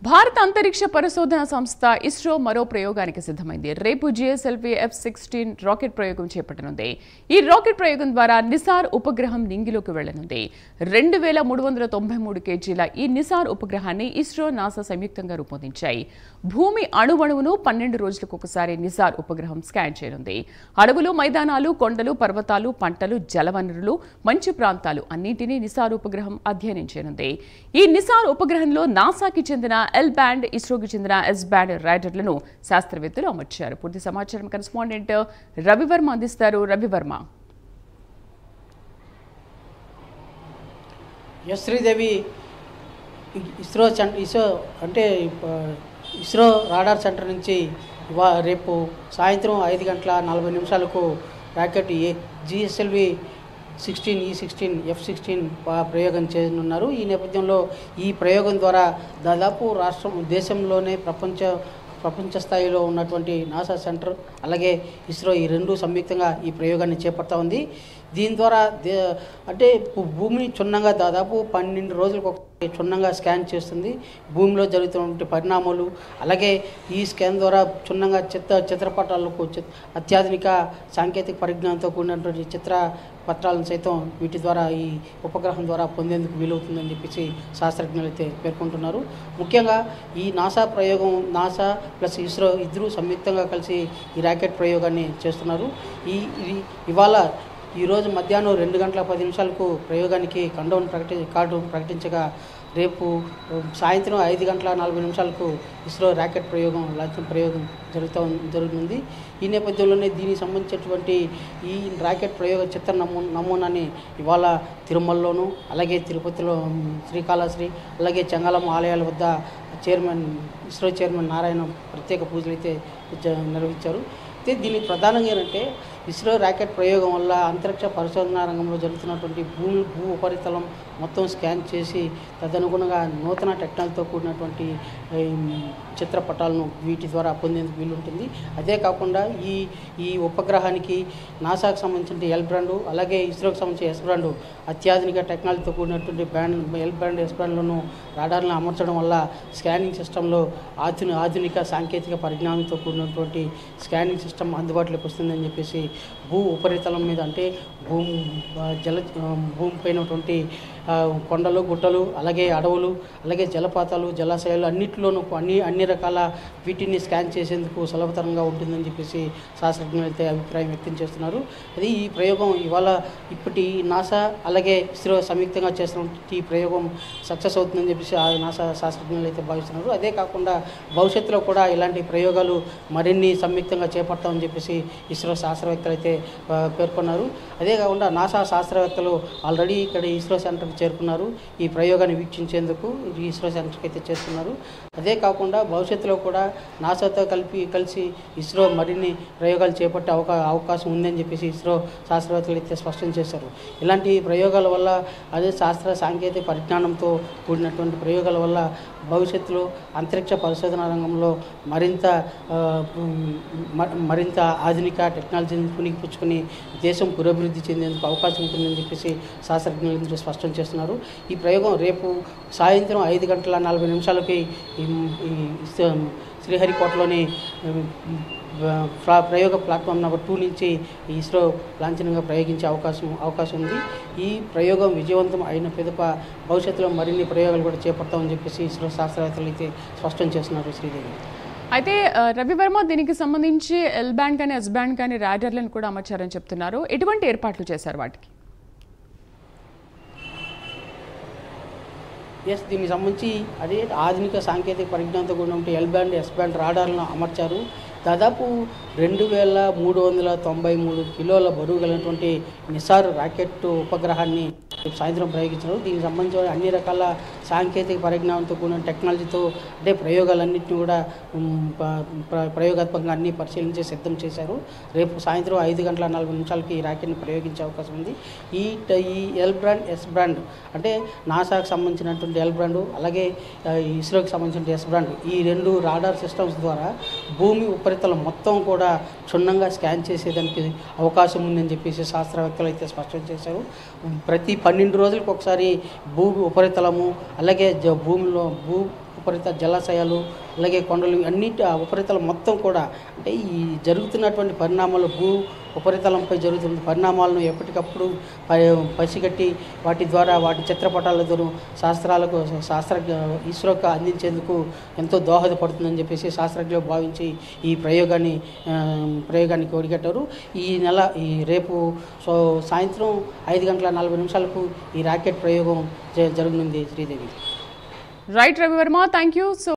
భారత అంతరిక్ష పరిశోధన సంస్థ ఇస్రో మరో ప్రయోగానికి సిద్ధమైంది. రేపు జిఎస్ఎల్వి F-16 రాకెట్ ప్రయోగం చేపట్టనుంది. ఈ రాకెట్ ప్రయోగం ద్వారా నిసార్ ఉపగ్రహం నింగిలోకి వెళ్లనుంది. 2393 కేజీల ఈ నిసార్ ఉపగ్రహాన్ని ఇస్రో, నాసా సంయుక్తంగా రూపొందించాయి. భూమి అణువణువును 12 రోజులకు ఒకసారి నిసార్ ఉపగ్రహం స్కాన్ చేయనుంది. అడవులు, మైదానాలు, కొండలు, పర్వతాలు, పంటలు, జలవనరులు, మంచు ప్రాంతాలు అన్నింటినీ నిసార్ ఉపగ్రహం అధ్యయనం చేయనుంది. ఈ నిసార్ ఉపగ్రహంలో నాసాకి చెందిన ఎల్ బ్యాండ్, ఇస్రోకి చెందిన ఎస్ బ్యాండ్ రాడార్లను శాస్త్రవేత్తలు అమర్చారు. పూర్తి సమాచారం కరెస్పాండెంట్ రవివర్మ అందిస్తారు. రవివర్మ. శ్రీదేవి, ఇస్రో అంటే ఇస్రో రాడార్ సెంటర్ నుంచి రేపు సాయంత్రం 5:40 రాకెట్ జిఎస్ఎల్వి 16 F-16 ప్రయోగం చేయనున్నారు. ఈ నేపథ్యంలో ఈ ప్రయోగం ద్వారా దాదాపు దేశంలోనే ప్రపంచ స్థాయిలో ఉన్నటువంటి నాసా సెంటర్ అలాగే ఇస్రో ఈ రెండు సంయుక్తంగా ఈ ప్రయోగాన్ని చేపడతా ఉంది. దీని ద్వారా అంటే భూమిని క్షుణ్ణంగా దాదాపు 12 రోజులకు క్షుణ్ణంగా స్కాన్ చేస్తుంది. భూమిలో జరుగుతున్నటువంటి పరిణామాలు అలాగే ఈ స్కాన్ ద్వారా క్షుణ్ణంగా చిత్రపటాలకు అత్యాధునిక సాంకేతిక పరిజ్ఞానంతో కూడినటువంటి చిత్రపటాలను సైతం వీటి ద్వారా ఈ ఉపగ్రహం ద్వారా పొందేందుకు వీలవుతుందని చెప్పేసి శాస్త్రజ్ఞులు అయితే పేర్కొంటున్నారు. ముఖ్యంగా ఈ నాసా ప్రయోగం, నాసా ప్లస్ ఇస్రో ఇద్దరు సంయుక్తంగా కలిసి ఈ రాకెట్ ప్రయోగాన్ని చేస్తున్నారు. ఇవాళ ఈరోజు మధ్యాహ్నం 2:10 ప్రయోగానికి కార్డు ప్రకటించగా రేపు సాయంత్రం 5:40 ఇస్రో రాకెట్ ప్రయోగం జరుగుతుంది. ఈ నేపథ్యంలోనే దీనికి సంబంధించినటువంటి ఈ రాకెట్ ప్రయోగ చిత్ర నమూనాని ఇవాళ తిరుమలలోను అలాగే తిరుపతిలో శ్రీకాళహస్తి అలాగే చెంగాళమ్మ ఆలయాల వద్ద ఇస్రో చైర్మన్ నారాయణ ప్రత్యేక పూజలు అయితే నిర్వహించారు. అయితే దీనికి ప్రధానంగా ఏంటంటే ఇస్రో రాకెట్ ప్రయోగం వల్ల అంతరిక్ష పరిశోధనా రంగంలో జరుగుతున్నటువంటి భూ ఉపరితలం మొత్తం స్కాన్ చేసి తదనుగుణంగా నూతన టెక్నాలజీతో కూడినటువంటి చిత్రపటాలను వీటి ద్వారా పొందేందుకు వీలుంటుంది. అదే కాకుండా ఈ ఉపగ్రహానికి నాసాకు సంబంధించిన ఎల్ బ్రాండ్ అలాగే ఇస్రోకి సంబంధించిన ఎస్ బ్రాండ్ అత్యాధునిక టెక్నాలజీతో కూడినటువంటి ఎల్ బ్రాండ్, ఎస్ బ్రాండ్లను రాడార్లను అమర్చడం వల్ల స్కానింగ్ సిస్టంలో ఆధునిక సాంకేతిక పరిజ్ఞానంతో కూడినటువంటి స్కానింగ్ సిస్టమ్ అందుబాటులోకి వస్తుందని చెప్పేసి భూ ఉపరితలం మీద అంటే భూమిపైనటువంటి కొండలు, గుట్టలు అలాగే అడవులు అలాగే జలపాతాలు, జలాశయాలు అన్నింటిలోనూ అన్ని రకాల వీటిని స్కాన్ చేసేందుకు సులభతరంగా ఉంటుందని చెప్పేసి శాస్త్రజ్ఞులు అయితే అభిప్రాయం వ్యక్తం చేస్తున్నారు. అది ఈ ప్రయోగం ఇప్పటి నాసా అలాగే ఇస్రో సంయుక్తంగా చేస్తున్న ఈ ప్రయోగం సక్సెస్ అవుతుందని చెప్పేసి నాసా శాస్త్రజ్ఞులు అయితే భావిస్తున్నారు. అదే కాకుండా భవిష్యత్తులో కూడా ఇలాంటి ప్రయోగాలు మరిన్ని సంయుక్తంగా చేపడతామని చెప్పేసి ఇస్రో శాస్త్రవేత్తలు అయితే పేర్కొన్నారు. అదే కాకుండా నాసా శాస్త్రవేత్తలు ఆల్రెడీ ఇక్కడ ఇస్రో సెంటర్కి చేరుకున్నారు. ఈ ప్రయోగాన్ని వీక్షించేందుకు ఇస్రో సెంటర్కి అయితే చేరుకున్నారు. అదే కాకుండా భవిష్యత్తులో కూడా నాసాతో కలిసి ఇస్రో మరిన్ని ప్రయోగాలు చేపట్టే అవకాశం ఉందని చెప్పేసి ఇస్రో శాస్త్రవేత్తలు అయితే స్పష్టం చేశారు. ఇలాంటి ప్రయోగాల వల్ల అదే సాంకేతిక పరిజ్ఞానంతో కూడినటువంటి ప్రయోగాల వల్ల భవిష్యత్తులో అంతరిక్ష పరిశోధన రంగంలో మరింత ఆధునిక టెక్నాలజీని పుణికిపుచ్చుకొని దేశం పురోభివృద్ధి చెందేందుకు అవకాశం ఉంటుందని చెప్పేసి శాస్త్రజ్ఞులు స్పష్టం చేస్తున్నారు. ఈ ప్రయోగం రేపు సాయంత్రం 5:40 శ్రీహరికోటలోని ప్రయోగ ప్లాట్ఫామ్ నెంబర్ 2 నుంచి ఇస్రో లాంఛనంగా ప్రయోగించే అవకాశం ఉంది. ఈ ప్రయోగం విజయవంతం అయిన పిదప భవిష్యత్తులో మరిన్ని ప్రయోగాలు కూడా చేపడతామని చెప్పేసి ఇస్రో శాస్త్రవేత్తలు అయితే స్పష్టం చేస్తున్నారు. శ్రీదేవి. అయితే రవివర్మ, దీనికి సంబంధించి ఎల్ బ్యాండ్ కానీ ఎస్ బ్యాండ్ కానీ రాడార్లను కూడా అమర్చారని చెప్తున్నారు. ఎటువంటి ఏర్పాట్లు చేశారు వాటికి? దీనికి సంబంధించి అదే ఆధునిక సాంకేతిక పరిజ్ఞానంతో కూడినటువంటి ఎల్ బ్యాండ్, ఎస్ బ్యాండ్ రాడార్లను అమర్చారు. దాదాపు 2393 కిలోల బరువు కలిగినటువంటి నిసార్ రాకెట్ ఉపగ్రహాన్ని సాయంత్రం ప్రయోగించారు. దీనికి సంబంధించిన అన్ని రకాల సాంకేతిక పరిజ్ఞానంతో కూడిన టెక్నాలజీతో అంటే ప్రయోగాలన్నింటినీ కూడా ప్రయోగాత్మకంగా అన్ని పరిశీలించి సిద్ధం చేశారు. రేపు సాయంత్రం 5:40 ఈ రాకెట్ని ప్రయోగించే అవకాశం ఉంది. ఈ ఎల్ బ్రాండ్, ఎస్ బ్రాండ్ అంటే నాసాకు సంబంధించినటువంటి ఎల్ బ్రాండ్ అలాగే ఇస్రోకి సంబంధించిన ఎస్ బ్రాండ్ ఈ రెండు రాడార్ సిస్టమ్స్ ద్వారా భూమి ఉపరితలం మొత్తం కూడా క్షుణ్ణంగా స్కాన్ చేసేదానికి అవకాశం ఉందని చెప్పేసి శాస్త్రవేత్తలు అయితే స్పష్టం చేశారు. ప్రతి 12 రోజులకు ఒకసారి భూమి ఉపరితలము అలాగే భూమిలో ఉపరితల జలాశయాలు అలాగే కొండలు అన్నిటి ఆ ఉపరితలం మొత్తం కూడా అంటే ఈ జరుగుతున్నటువంటి పరిణామాలు భూ ఉపరితలంపై జరుగుతున్న పరిణామాలను ఎప్పటికప్పుడు పసిగట్టి వాటి ద్వారా వాటి చిత్రపటాలతో శాస్త్రజ్ఞ ఇస్రోకు అందించేందుకు ఎంతో దోహదపడుతుందని చెప్పేసి శాస్త్రజ్ఞులు భావించి ఈ ప్రయోగానికి ఒడిగట్టారు. ఈ రేపు సాయంత్రం 5:40 ఈ రాకెట్ ప్రయోగం జరగనుంది Sridevi. Right Ravivarma, thank you.